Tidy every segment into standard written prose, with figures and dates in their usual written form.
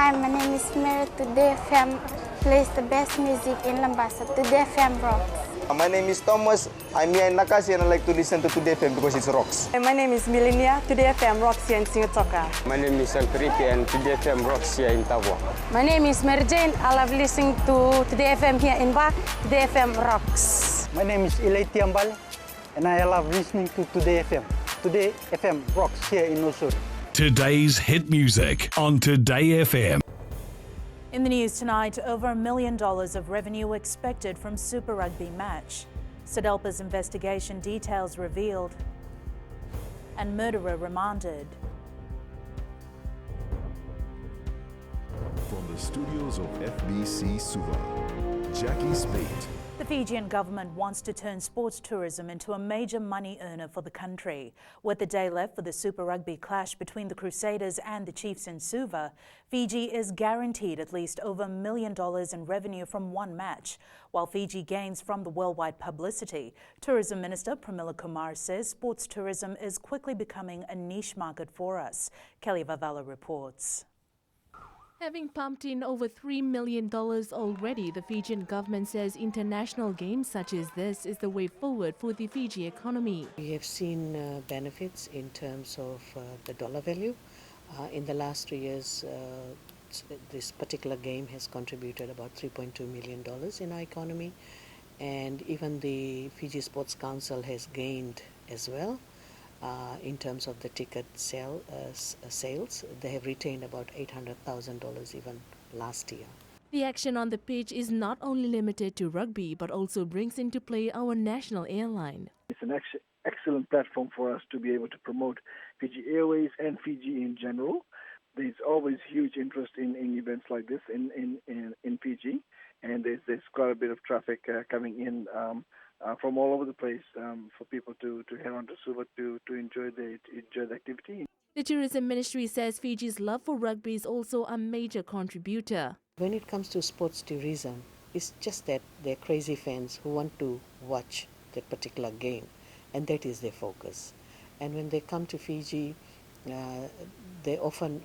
Hi, my name is Mary. Today FM plays the best music in Lambasa. Today FM rocks. My name is Thomas. I'm here in Nakasi and I like to listen to Today FM because it rocks. My name is Milinia. Today FM rocks here in Singatoka. My name is Alfripi and Today FM rocks here in Tavwa. My name is Mary Jane. I love listening to Today FM here in Ba. Today FM rocks. My name is Ilay Tiambal and I love listening to Today FM. Today FM rocks here in Usur. Today's hit music on Today FM. In the news tonight, over $1 million of revenue expected from Super Rugby match. Sodelpa's investigation details revealed. And murderer remanded. From the studios of FBC Suva, Jackie Spate. The Fijian government wants to turn sports tourism into a major money earner for the country. With the day left for the Super Rugby clash between the Crusaders and the Chiefs in Suva, Fiji is guaranteed at least over $1 million in revenue from one match, while Fiji gains from the worldwide publicity. Tourism Minister Pramila Kumar says sports tourism is quickly becoming a niche market for us. Kelly Vavala reports. Having pumped in over $3 million already, the Fijian government says international games such as this is the way forward for the Fiji economy. We have seen benefits in terms of the dollar value. In the last 3 years, this particular game has contributed about $3.2 million in our economy. And even the Fiji Sports Council has gained as well. In terms of the ticket sales, they have retained about $800,000 even last year. The action on the pitch is not only limited to rugby but also brings into play our national airline. It's an excellent platform for us to be able to promote Fiji Airways and Fiji in general. There's always huge interest in events like this in Fiji, and there's quite a bit of traffic coming in from all over the place for people to head on to Suva to enjoy the activity. The Tourism Ministry says Fiji's love for rugby is also a major contributor. When it comes to sports tourism, it's just that they're crazy fans who want to watch that particular game, and that is their focus. And when they come to Fiji, they often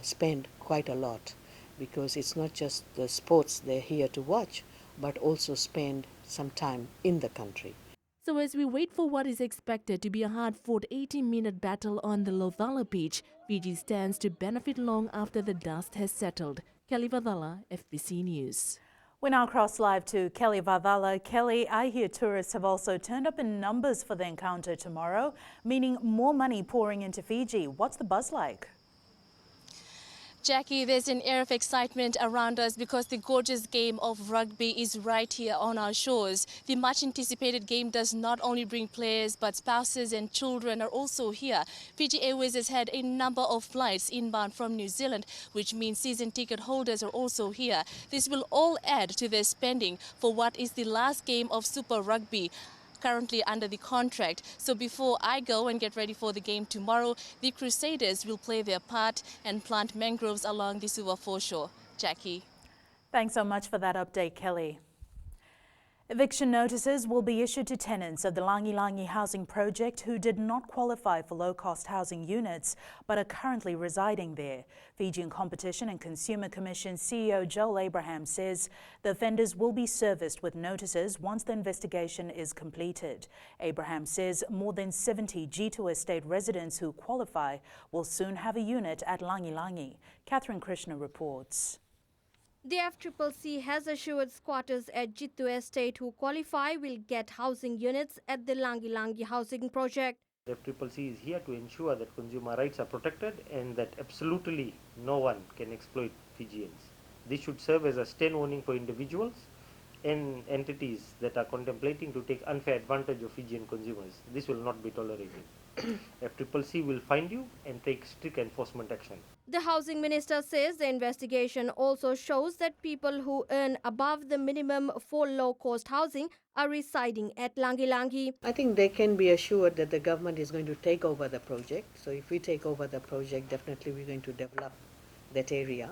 spend quite a lot because it's not just the sports they're here to watch, but also spend some time in the country. So as we wait for what is expected to be a hard-fought 80-minute battle on the Lovala beach, Fiji stands to benefit long after the dust has settled. Kelly Vadala, FBC News. We now cross live to Kelly Vavala. Kelly, I hear tourists have also turned up in numbers for the encounter tomorrow, meaning more money pouring into Fiji. What's the buzz like? Jackie, there's an air of excitement around us because the gorgeous game of rugby is right here on our shores. The much anticipated game does not only bring players, but spouses and children are also here. Fiji Airways has had a number of flights inbound from New Zealand, which means season ticket holders are also here. This will all add to their spending for what is the last game of Super Rugby currently under the contract. So before I go and get ready for the game tomorrow, the Crusaders will play their part and plant mangroves along the Suva foreshore. Jackie. Thanks so much for that update, Kelly. Eviction notices will be issued to tenants of the Langi Langi housing project who did not qualify for low-cost housing units but are currently residing there. Fijian Competition and Consumer Commission CEO Joel Abraham says the offenders will be serviced with notices once the investigation is completed. Abraham says more than 70 G2 estate residents who qualify will soon have a unit at Langi Langi. Catherine Krishna reports. The FCCC has assured squatters at Jittu Estate who qualify will get housing units at the Langi Langi housing project. The FCCC is here to ensure that consumer rights are protected and that absolutely no one can exploit Fijians. This should serve as a stern warning for individuals and entities that are contemplating to take unfair advantage of Fijian consumers. This will not be tolerated. FCCC will find you and take strict enforcement action. The Housing Minister says the investigation also shows that people who earn above the minimum for low-cost housing are residing at Langi Langi. I think they can be assured that the government is going to take over the project. So if we take over the project, definitely we're going to develop that area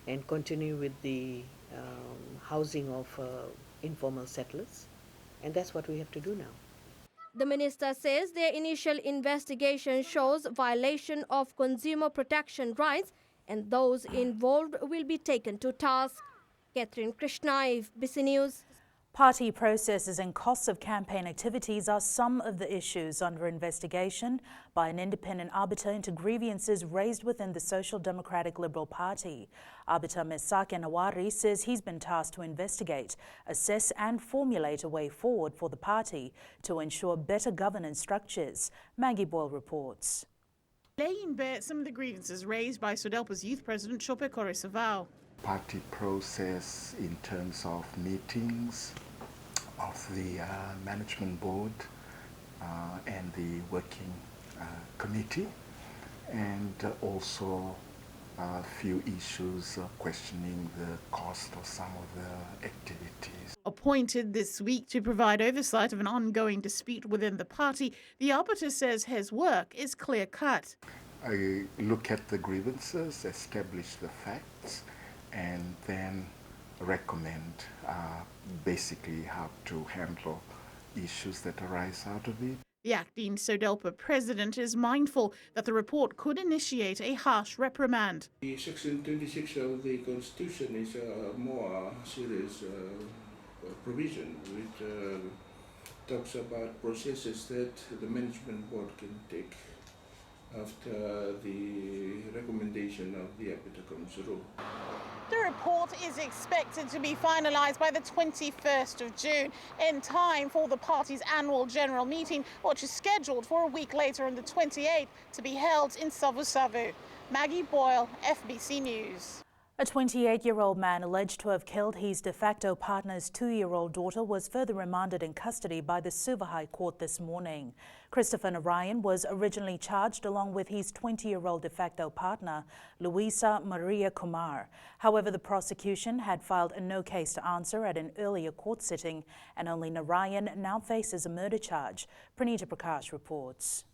and continue with the housing of informal settlers. And that's what we have to do now. The minister says their initial investigation shows violation of consumer protection rights and those involved will be taken to task. Catherine Krishna, FBC News. Party processes and costs of campaign activities are some of the issues under investigation by an independent arbiter into grievances raised within the Social Democratic Liberal Party. Arbiter Mesake Nawari says he's been tasked to investigate, assess and formulate a way forward for the party to ensure better governance structures. Maggie Boyle reports. Laying bare some of the grievances raised by Sodelpa's youth president, Chope Koresavao. Party process in terms of meetings of the management board and the working committee, and also a few issues questioning the cost of some of the activities. Appointed this week to provide oversight of an ongoing dispute within the party, the arbiter says his work is clear-cut. I look at the grievances, establish the facts, and then recommend basically how to handle issues that arise out of it. The acting Sodelpa president is mindful that the report could initiate a harsh reprimand. The Section 26 of the Constitution is a more serious provision which talks about processes that the management board can take after the recommendation of the arbiter comes through. The report is expected to be finalised by the 21st of June, in time for the party's annual general meeting, which is scheduled for a week later on the 28th to be held in Savu-Savu. Maggie Boyle, FBC News. A 28-year-old man alleged to have killed his de facto partner's 2-year-old daughter was further remanded in custody by the Suva High Court this morning. Christopher Narayan was originally charged along with his 20-year-old de facto partner, Luisa Maria Kumar. However, the prosecution had filed a no case to answer at an earlier court sitting, and only Narayan now faces a murder charge. Pranita Prakash reports.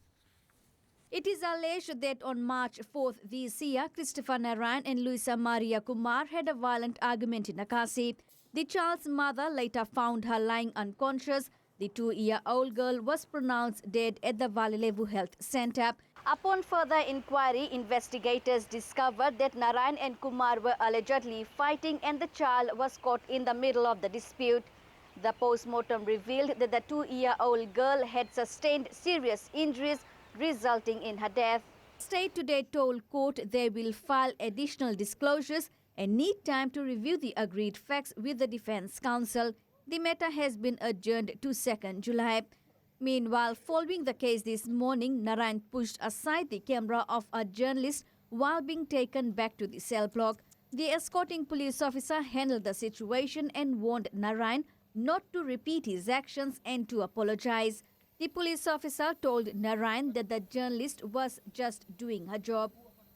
It is alleged that on March 4th this year, Christopher Narayan and Luisa Maria Kumar had a violent argument in Akasi. The child's mother later found her lying unconscious. The 2-year-old girl was pronounced dead at the Valilevu Health Centre. Upon further inquiry, investigators discovered that Narayan and Kumar were allegedly fighting and the child was caught in the middle of the dispute. The post-mortem revealed that the 2-year-old girl had sustained serious injuries resulting in her death. State today told court they will file additional disclosures and need time to review the agreed facts with the defense counsel. The matter has been adjourned to 2nd July. Meanwhile, following the case this morning, Narayan pushed aside the camera of a journalist while being taken back to the cell block. The escorting police officer handled the situation and warned Narayan not to repeat his actions and to apologize. The police officer told Narayan that the journalist was just doing her job.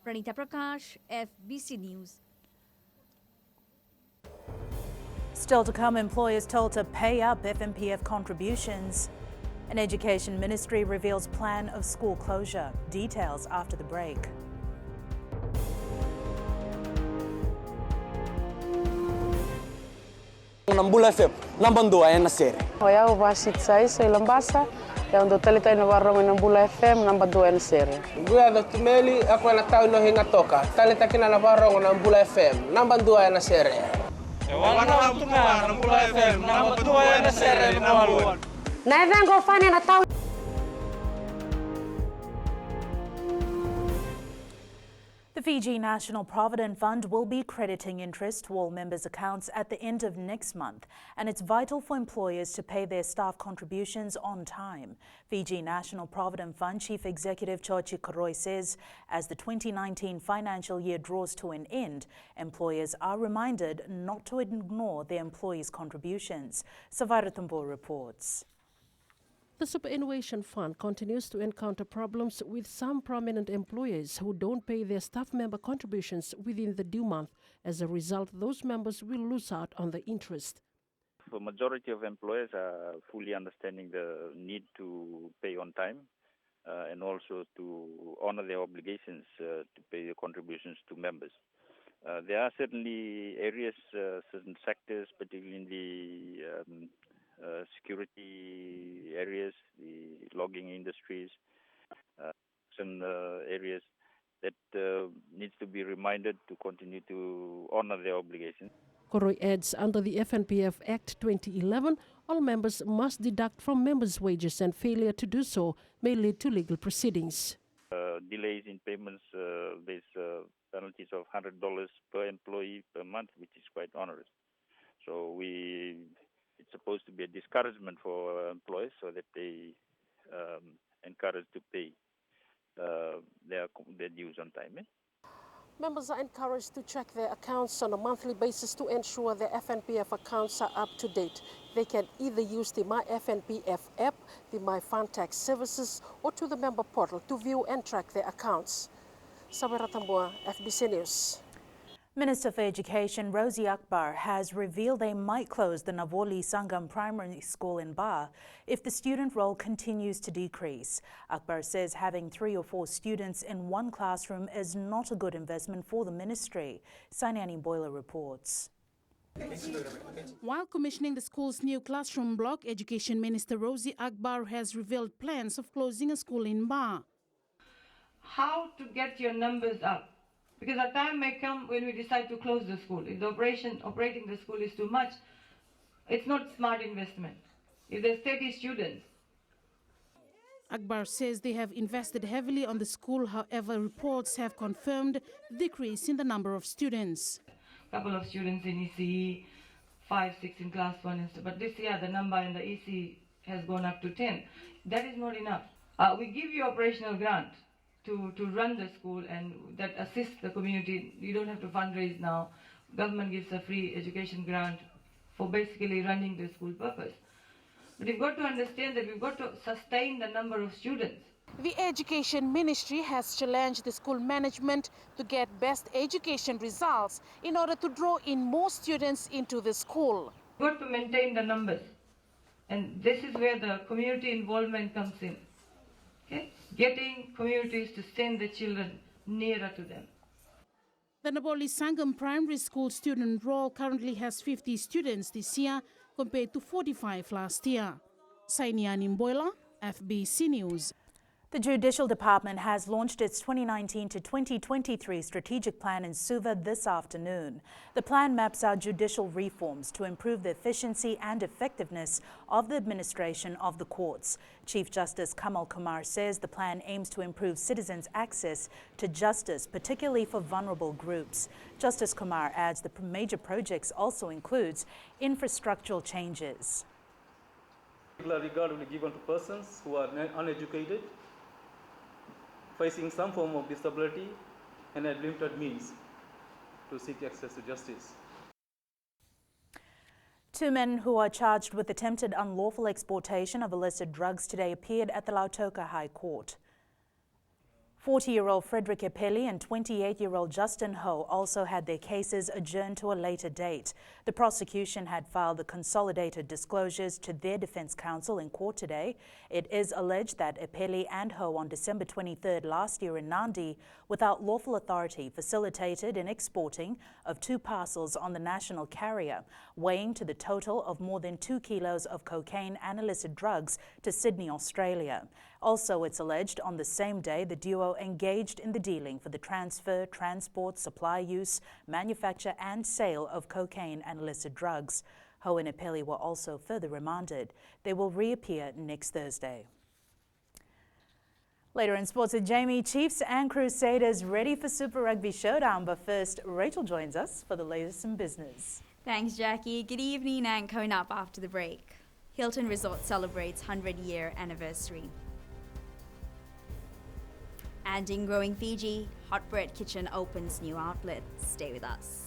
Pranita Prakash, FBC News. Still to come, employers told to pay up FNPF contributions. An Education Ministry reveals plan of school closure. Details after the break. Nambula FM, nambandua ya nasere. Hoya uvasit sai sai lambasa, ya ndo talita ina warong nambula FM nambandua ya nasere. Gua da tumeli ako na tao no hinga toka. Talita kina na warong nambula FM nambandua ya nasere. Wana mtuka nambula FM nambandua ya nasere nawaluan. Na vengo fani na tao. The Fiji National Provident Fund will be crediting interest to all members' accounts at the end of next month, and it's vital for employers to pay their staff contributions on time. Fiji National Provident Fund Chief Executive Chochi Koroi says as the 2019 financial year draws to an end, employers are reminded not to ignore their employees' contributions. Savaratambo reports. The Superannuation Fund continues to encounter problems with some prominent employers who don't pay their staff member contributions within the due month. As a result, those members will lose out on the interest. The majority of employers are fully understanding the need to pay on time and also to honor their obligations to pay the contributions to members. There are certainly areas, certain sectors, particularly in the security areas, the logging industries, some areas that needs to be reminded to continue to honor their obligations. Koroi adds, under the FNPF Act 2011, all members must deduct from members' wages, and failure to do so may lead to legal proceedings. Delays in payments, there's penalties of $100 per employee per month, which is quite onerous. So it's supposed to be a discouragement for employers so that they encouraged to pay their dues on time. Members are encouraged to check their accounts on a monthly basis to ensure their FNPF accounts are up to date. They can either use the My FNPF app, the My Fund Tax Services, or to the member portal to view and track their accounts. Sabera Tambua, FBC News. Minister for Education Rosie Akbar has revealed they might close the Navoli Sangam Primary School in Ba if the student roll continues to decrease. Akbar says having 3 or 4 students in one classroom is not a good investment for the ministry. Sainiani Boiler reports. While commissioning the school's new classroom block, Education Minister Rosie Akbar has revealed plans of closing a school in Ba. How to get your numbers up? Because a time may come when we decide to close the school. If the operating the school is too much, it's not smart investment. If there's 30 students. Akbar says they have invested heavily on the school. However, reports have confirmed the decrease in the number of students. A couple of students in ECE, 5, 6 in class 1 and stuff. But this year the number in the ECE has gone up to 10. That is not enough. We give you operational grant to run the school, and that assists the community. You don't have to fundraise now. Government gives a free education grant for basically running the school purpose. But you've got to understand that we've got to sustain the number of students. The Education Ministry has challenged the school management to get best education results in order to draw in more students into the school. We've got to maintain the numbers, and this is where the community involvement comes in. Okay? Getting communities to send the children nearer to them. The Naboli Sangam Primary School student roll currently has 50 students this year compared to 45 last year. Sainiani Mboila, FBC News. The Judicial Department has launched its 2019 to 2023 strategic plan in Suva this afternoon. The plan maps out judicial reforms to improve the efficiency and effectiveness of the administration of the courts. Chief Justice Kamal Kumar says the plan aims to improve citizens' access to justice, particularly for vulnerable groups. Justice Kumar adds the major projects also includes infrastructural changes. Particular regard will be given to persons who are uneducated, facing some form of disability, and have limited means to seek access to justice. 2 men who are charged with attempted unlawful exportation of illicit drugs today appeared at the Lautoka High Court. 40-year-old Frederick Epeli and 28-year-old Justin Ho also had their cases adjourned to a later date. The prosecution had filed the consolidated disclosures to their defense counsel in court today. It is alleged that Epeli and Ho on December 23rd last year in Nandi, without lawful authority, facilitated in exporting of 2 parcels on the national carrier, weighing to the total of more than 2 kilos of cocaine and illicit drugs to Sydney, Australia. Also, it's alleged on the same day the duo engaged in the dealing for the transfer, transport, supply, use, manufacture and sale of cocaine and illicit drugs. Ho and Epeli were also further remanded. They will reappear next Thursday. Later in sports with Jamie, Chiefs and Crusaders ready for Super Rugby Showdown. But first, Rachel joins us for the latest in business. Thanks, Jackie. Good evening, and coming up after the break, Hilton Resort celebrates 100-year anniversary. And in growing Fiji, Hot Bread Kitchen opens new outlet. Stay with us.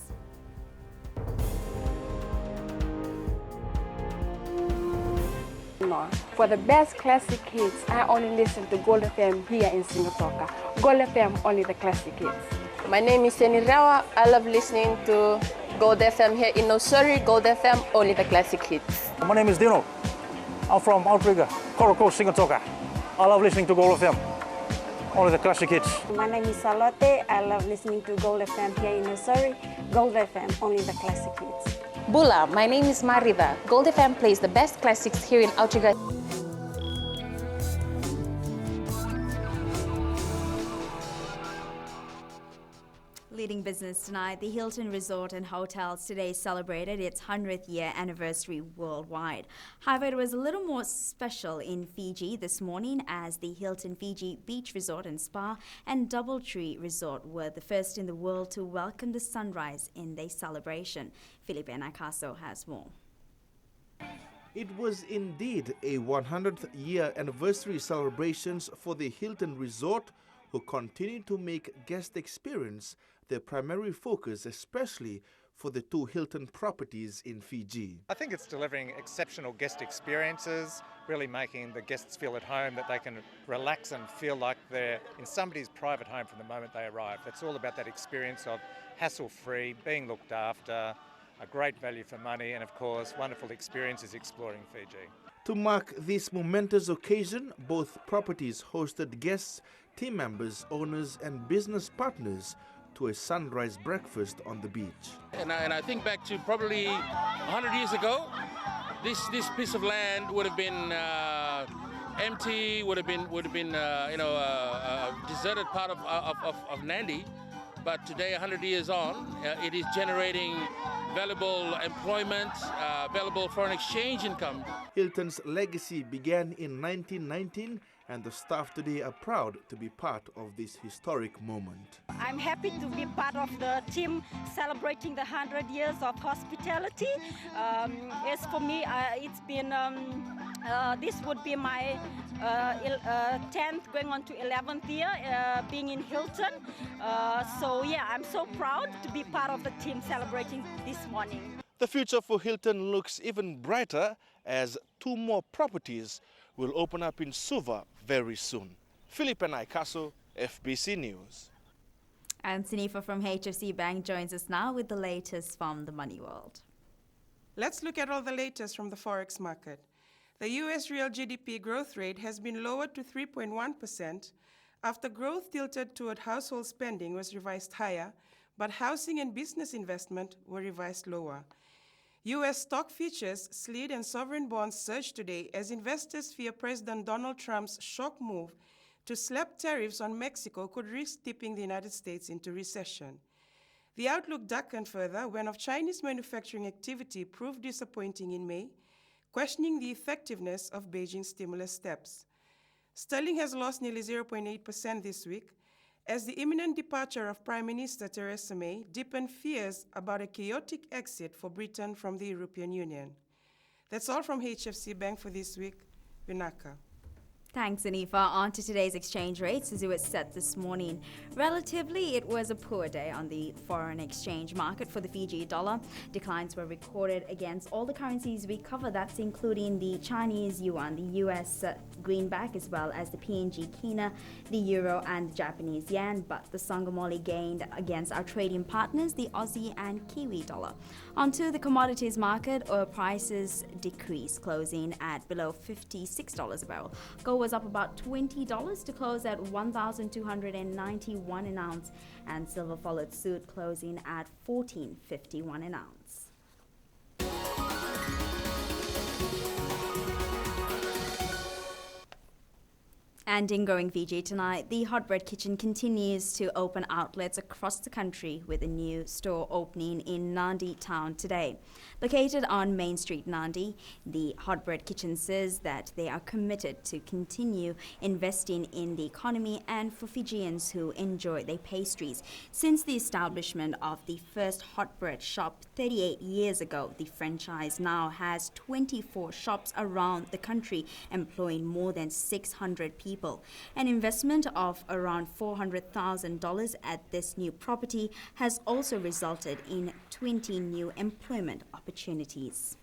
For the best classic hits, I only listen to Gold FM here in Singapore. Gold FM, only the classic hits. My name is Seni Rawa. I love listening to Gold FM here in Nosuri. Gold FM, only the classic hits. My name is Dino. I'm from Outrigger, Coral Coast, Singapore. I love listening to Gold FM. Only the classic hits. My name is Salote. I love listening to Gold FM here in Nursery. Gold FM, only the classic hits. Bula, my name is Marida. Gold FM plays the best classics here in Outrigger. business tonight, the Hilton Resort and Hotels today celebrated its 100th year anniversary worldwide. However, it was a little more special in Fiji this morning as the Hilton Fiji Beach Resort and Spa and Doubletree Resort were the first in the world to welcome the sunrise in their celebration. Felipe Nakaso has more. It was indeed a 100th year anniversary celebrations for the Hilton Resort, who continue to make guest experience their primary focus, especially for the two Hilton properties in Fiji. I think it's delivering exceptional guest experiences, really making the guests feel at home, that they can relax and feel like they're in somebody's private home from the moment they arrive. It's all about that experience of hassle-free, being looked after, a great value for money, and of course wonderful experiences exploring Fiji. To mark this momentous occasion, both properties hosted guests, team members, owners and business partners to a sunrise breakfast on the beach. And I think back to probably 100 years ago, this piece of land would have been empty, would have been a deserted part of Nandi. But today, 100 years on, it is generating valuable employment, valuable foreign exchange income. Hilton's legacy began in 1919, and the staff today are proud to be part of this historic moment. I'm happy to be part of the team celebrating the 100 years of hospitality. As for me, it's been this would be my 10th going on to 11th year being in Hilton. So yeah, I'm so proud to be part of the team celebrating this morning. The future for Hilton looks even brighter as two more properties will open up in Suva very soon. Felipe Naikaso, FBC News. And Sinifa from HFC Bank joins us now with the latest from the money world. Let's look at all the latest from the forex market. The U.S. real GDP growth rate has been lowered to 3.1% after growth tilted toward household spending was revised higher, but housing and business investment were revised lower. U.S. stock futures, SLID, and sovereign bonds surged today as investors fear President Donald Trump's shock move to slap tariffs on Mexico could risk tipping the United States into recession. The outlook darkened further when Chinese manufacturing activity proved disappointing in May, questioning the effectiveness of Beijing's stimulus steps. Sterling has lost nearly 0.8% this week, as the imminent departure of Prime Minister Theresa May deepened fears about a chaotic exit for Britain from the European Union. That's all from HFC Bank for this week. Vinaka. Thanks, Anifa. On to today's exchange rates as it was set this morning. Relatively, it was a poor day on the foreign exchange market for the Fiji dollar. Declines were recorded against all the currencies we cover. That's including the Chinese yuan, the US greenback, as well as the PNG kina, the euro and the Japanese yen. But the Sangomoli gained against our trading partners, the Aussie and Kiwi dollar. Onto the commodities market, oil prices decreased, closing at below $56 a barrel. Gold was up about $20 to close at $1,291 an ounce, and silver followed suit, closing at $14.51 an ounce. And in Growing Fiji tonight, the Hot Bread Kitchen continues to open outlets across the country with a new store opening in Nandi town today. Located on Main Street, Nandi, the Hot Bread Kitchen says that they are committed to continue investing in the economy and for Fijians who enjoy their pastries. Since the establishment of the first hot bread shop 38 years ago, the franchise now has 24 shops around the country, employing more than 600 people. An investment of around $400,000 at this new property has also resulted in 20 new employment opportunities.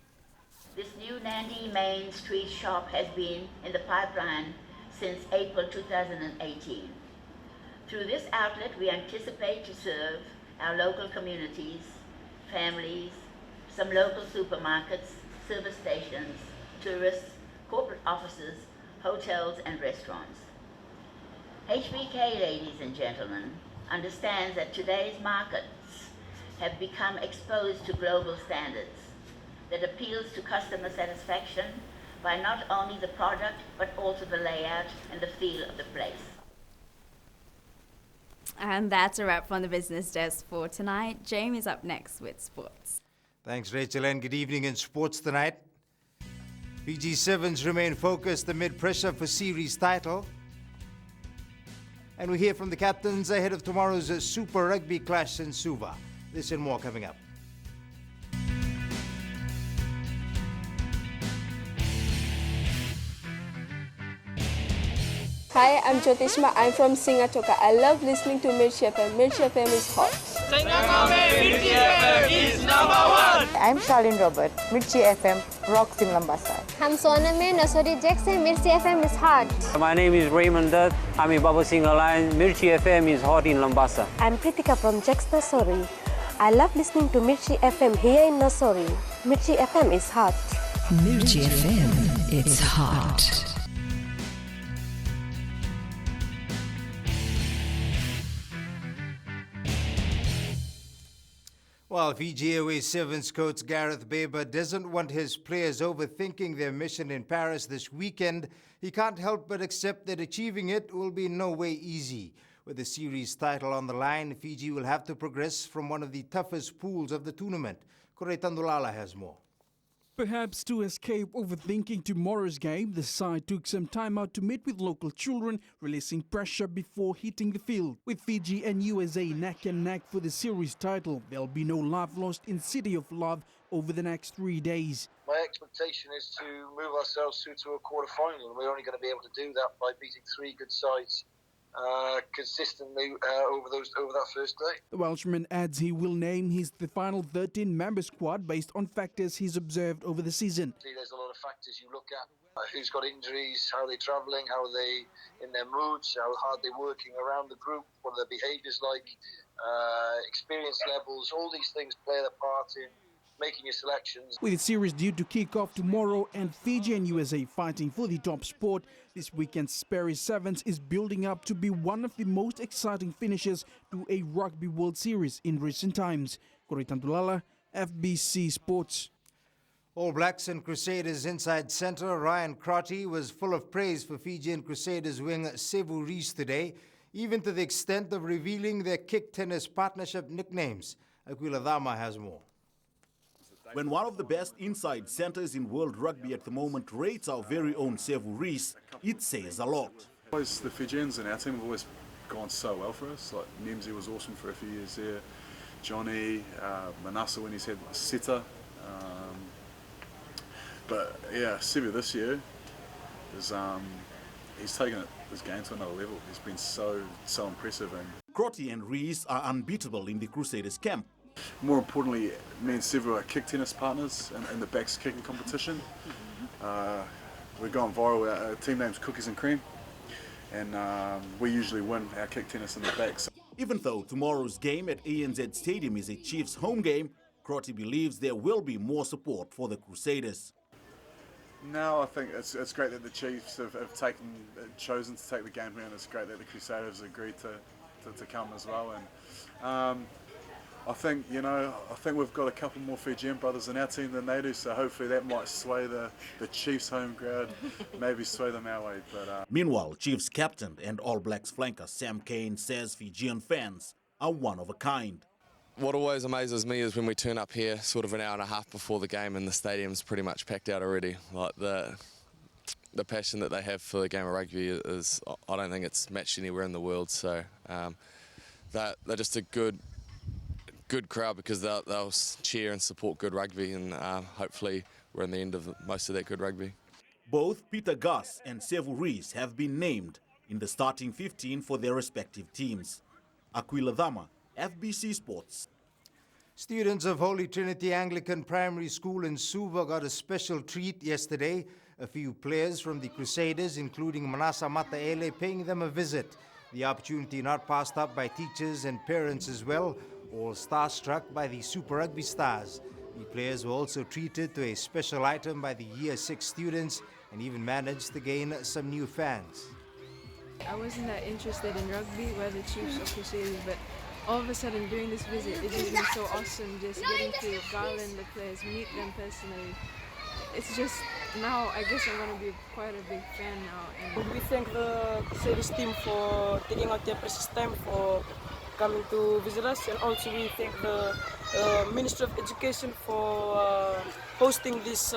This new Nandi Main Street shop has been in the pipeline since April 2018. Through this outlet, we anticipate to serve our local communities, families, some local supermarkets, service stations, tourists, corporate offices, hotels and restaurants. HBK, ladies and gentlemen, understands that today's markets have become exposed to global standards that appeals to customer satisfaction by not only the product but also the layout and the feel of the place. And that's a wrap from the business desk for tonight. Jamie's up next with sports. Thanks, Rachel, and good evening in sports tonight. Fiji Sevens remain focused amid pressure for series title. And we hear from the captains ahead of tomorrow's Super Rugby clash in Suva. This and more coming up. Hi, I'm Jyotishma. I'm from Singatoka. I love listening to Mirchi FM. Mirchi FM is hot. Mirchi FM is #1. I'm Charlene Robert. Mirchi FM rocks in Lambasa. I'm Soname Nasori Jackson. Mirchi FM is hot. My name is Raymond Dutt. I'm in Baba Singh Alliance. Mirchi FM is hot in Lambasa. I'm Pritika from Jax Nasori. I love listening to Mirchi FM here in Nasori. Mirchi FM is hot. Mirchi FM, it's hot. While Fiji Airways Sevens coach Gareth Baber doesn't want his players overthinking their mission in Paris this weekend, he can't help but accept that achieving it will be in no way easy. With the series title on the line, Fiji will have to progress from one of the toughest pools of the tournament. Kore Tandulala has more. Perhaps to escape overthinking tomorrow's game, the side took some time out to meet with local children, releasing pressure before hitting the field. With Fiji and USA neck and neck for the series title, there'll be no love lost in City of Love over the next 3 days. My expectation is to move ourselves through to a quarter-final, and we're only going to be able to do that by beating 3 good sides consistently over that first day. The Welshman adds he will name the final 13-member squad based on factors he's observed over the season. There's a lot of factors you look at. Who's got injuries, how are they travelling, how are they in their moods, how hard they're working around the group, what are their behaviours like, experience levels, all these things play their part in making your selections. With the series due to kick off tomorrow and Fiji and USA fighting for the top spot, this weekend's Paris Sevens is building up to be one of the most exciting finishes to a Rugby World Series in recent times. Kore Tandulala, FBC Sports. All Blacks and Crusaders inside centre Ryan Crotty was full of praise for Fijian Crusaders wing Sevu Reece today, even to the extent of revealing their kick tennis partnership nicknames. Aquila Dama has more. When one of the best inside centres in world rugby at the moment rates our very own Sevu Reece, it says a lot. The Fijians and our team have always gone so well for us. Like Nimsy was awesome for a few years there. Johnny, Manasa when he's had Sita. But yeah, Sevu this year is he's taken his game to another level. He's been so impressive. And Crotty and Reece are unbeatable in the Crusaders camp. More importantly, me and Sevu are kick tennis partners in the backs kicking competition. We're going viral. Our team name's Cookies and Cream, and we usually win our kick tennis in the backs. Even though tomorrow's game at ANZ Stadium is a Chiefs home game, Crotty believes there will be more support for the Crusaders. No, I think it's great that the Chiefs have chosen to take the game here, and it's great that the Crusaders agreed to come as well. And I think we've got a couple more Fijian brothers in our team than they do, so hopefully that might sway the Chiefs home crowd, maybe sway them our way. But Meanwhile, Chiefs captain and All Blacks flanker Sam Cane says Fijian fans are one of a kind. What always amazes me is when we turn up here sort of an hour and a half before the game and the stadium's pretty much packed out already. Like the passion that they have for the game of rugby is, I don't think it's matched anywhere in the world. So they're just a good crowd because they'll cheer and support good rugby, and hopefully we're in the end of most of that good rugby. Both Peter Gus and Sevu Reece have been named in the starting 15 for their respective teams. Aquila Dama, FBC Sports. Students of Holy Trinity Anglican Primary School in Suva got a special treat yesterday. A few players from the Crusaders, including Manasa Mataele, paying them a visit. The opportunity not passed up by teachers and parents as well, all starstruck by the Super Rugby stars. The players were also treated to a special item by the Year 6 students and even managed to gain some new fans. I wasn't that interested in rugby, whether Chiefs or Crusaders, but all of a sudden during this visit, it's just been so awesome just getting to garland the players, meet them personally. It's just, now I guess I'm going to be quite a big fan now. And we thank the Crusaders team for taking out their precious time for coming to visit us, and also we thank the Minister of Education for hosting this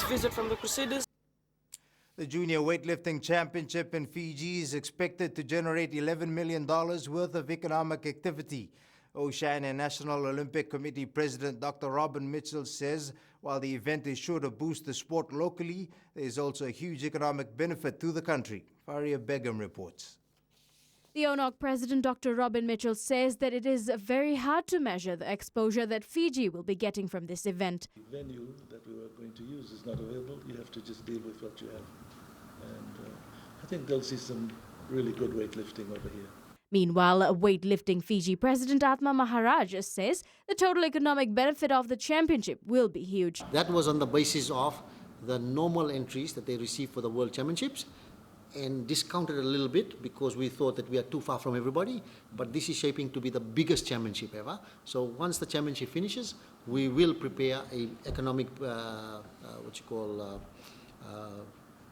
visit from the Crusaders. The Junior Weightlifting Championship in Fiji is expected to generate $11 million worth of economic activity. Oceania National Olympic Committee President Dr. Robin Mitchell says while the event is sure to boost the sport locally, there is also a huge economic benefit to the country. Faria Begum reports. The ONOC President Dr. Robin Mitchell says that it is very hard to measure the exposure that Fiji will be getting from this event. The venue that we were going to use is not available. You have to just deal with what you have. And I think they'll see some really good weightlifting over here. Meanwhile, Weightlifting Fiji President Atma Maharaj says the total economic benefit of the championship will be huge. That was on the basis of the normal entries that they received for the World Championships and discounted a little bit because we thought that we are too far from everybody, but this is shaping to be the biggest championship ever. So once the championship finishes, we will prepare a economic,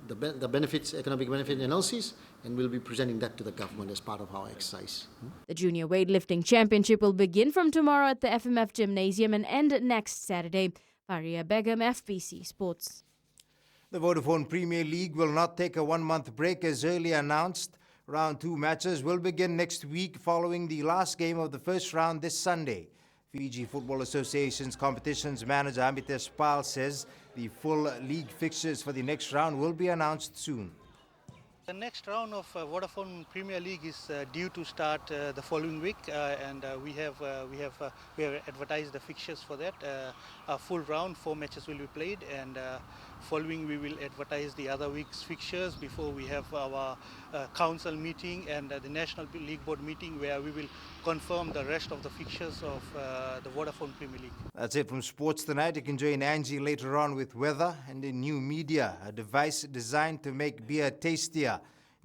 the benefits, economic benefit analysis, and we'll be presenting that to the government as part of our exercise. The Junior Weightlifting Championship will begin from tomorrow at the FMF Gymnasium and end next Saturday. Faria Begum, FBC Sports. The Vodafone Premier League will not take a one-month break as earlier announced. Round 2 matches will begin next week following the last game of the first round this Sunday. Fiji Football Association's competitions manager Amitesh Pal says the full league fixtures for the next round will be announced soon. The next round of Vodafone Premier League is due to start the following week, and we have advertised the fixtures for that. A full round, 4 matches will be played, and following we will advertise the other week's fixtures before we have our council meeting and the National League Board meeting, where we will confirm the rest of the fixtures of the Vodafone Premier League. That's it from sports tonight. You can join Angie later on with weather and in new media, a device designed to make beer tastier.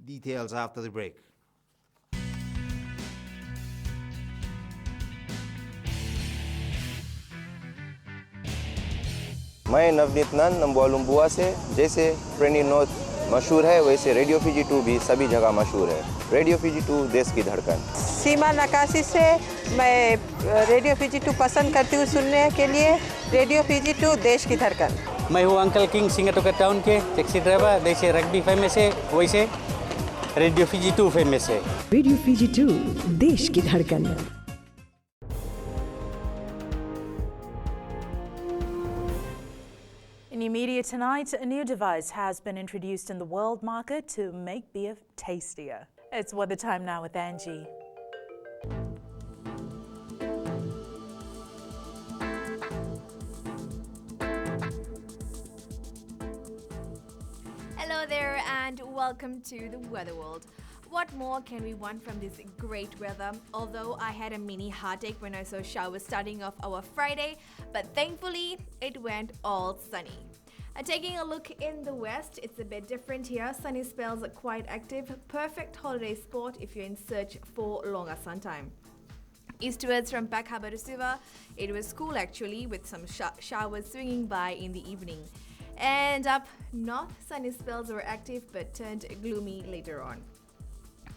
Details after the break. मैं नवनीत नंद नंबोलुम्बुआ से जैसे प्रेनी note मशहूर है वैसे radio Fiji 2 भी सभी जगह मशहूर है। रेडियो फीजी 2 देश की धड़कन। सीमा नकाशी से मैं रेडियो फीजी 2 पसंद करती हूँ सुनने के लिए। रेडियो फीजी 2 देश की धड़कन। मैं हूँ अंकल किंग सिंगाटोका टाउन के टैक्सी ड्राइवर। जैसे रग्बी फेमस है वैसे रेडियो फीजी 2 फेमस है। रेडियो फीजी 2 देश की धड़कन। In new media tonight, a new device has been introduced in the world market to make beer tastier. It's Weather Time now with Angie. Hello there and welcome to the Weather World. What more can we want from this great weather? Although I had a mini heartache when I saw showers starting off our Friday, but thankfully it went all sunny. Taking a look in the west, it's a bit different here. Sunny spells are quite active. Perfect holiday spot if you're in search for longer sun time. Eastwards from Pack Harbour to Suva, it was cool actually with some showers swinging by in the evening. And up north, sunny spells were active but turned gloomy later on.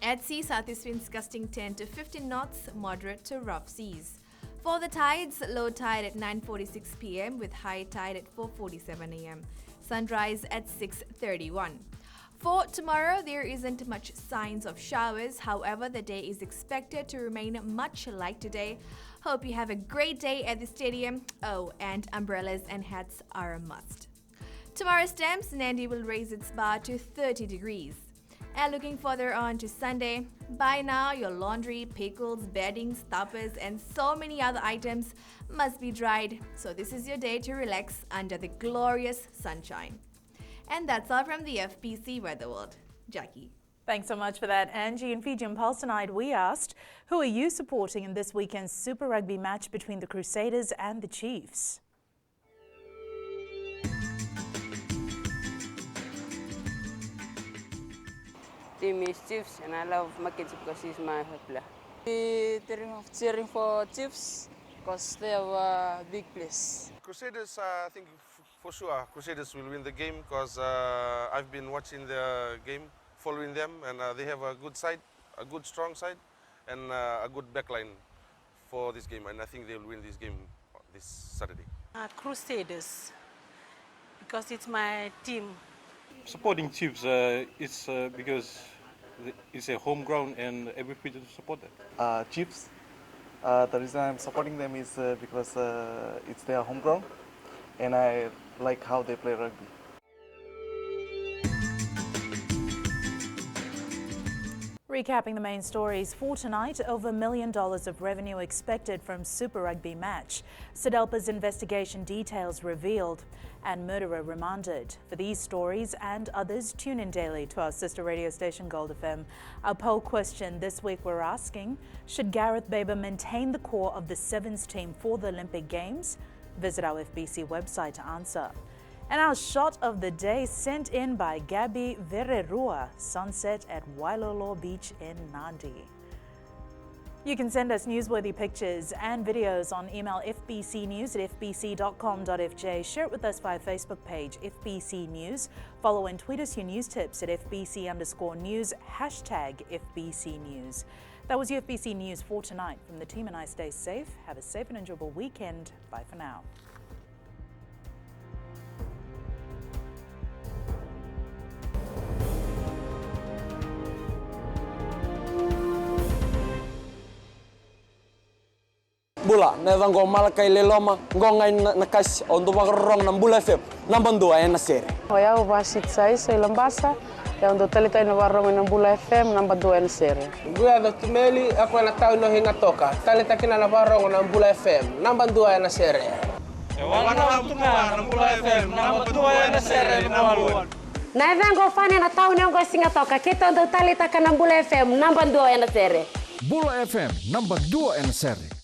At sea, southeast winds gusting 10 to 15 knots, moderate to rough seas. For the tides, low tide at 9:46 p.m. with high tide at 4:47 a.m. Sunrise at 6:31. For tomorrow, there isn't much signs of showers. However, the day is expected to remain much like today. Hope you have a great day at the stadium. Oh, and umbrellas and hats are a must. Tomorrow's temps, Nandi will raise its bar to 30 degrees. And looking further on to Sunday, by now your laundry, pickles, bedding, stoppers and so many other items must be dried. So this is your day to relax under the glorious sunshine. And that's all from the FPC Weather World. Jackie. Thanks so much for that, Angie. In Fiji Pulse tonight, we asked, who are you supporting in this weekend's Super Rugby match between the Crusaders and the Chiefs? Team is Chiefs, and I love Mackenzie because he's my player. We're cheering for Chiefs because they have a big place. Crusaders, I think for sure Crusaders will win the game because I've been watching the game, following them, and they have a good side, a good strong side, and a good backline for this game, and I think they'll win this game this Saturday. Crusaders, because it's my team. Supporting Chiefs is because it's a home ground and everybody to support them. Chiefs, the reason I'm supporting them is because it's their home ground and I like how they play rugby. Recapping the main stories for tonight, over $1 million of revenue expected from Super Rugby match. Sodelpa's investigation details revealed and murderer remanded. For these stories and others, tune in daily to our sister radio station Gold FM. Our poll question this week we're asking, should Gareth Baber maintain the core of the Sevens team for the Olympic Games? Visit our FBC website to answer. And our shot of the day sent in by Gabby Vererua, sunset at Wailolo Beach in Nandi. You can send us newsworthy pictures and videos on email fbcnews@fbc.com.fj. Share it with us via Facebook page, FBC News. Follow and tweet us your news tips at FBC_news, #FBC News. That was your FBC News for tonight. From the team and I, stay safe. Have a safe and enjoyable weekend. Bye for now. Bula, nevang go malakai leloma, ngongai nakas untuk makarong ng Bula FM, nambang dua na sere. Hoya o basit sai sa ilambasa, ya untuk talita ina warong ng Bula FM, nambang dua na sere. Gua do tumeli, ako na tao no hinga toka, talita kina na warong ng Bula FM, nambang dua na sere. Wana tunga ng Bula FM, nambang dua na sere nawaluan. Nevang go fani na tao no go singa toka, kita untuk talita ka ng Bula FM, nambang dua na sere. Bula FM, nambang dua na sere.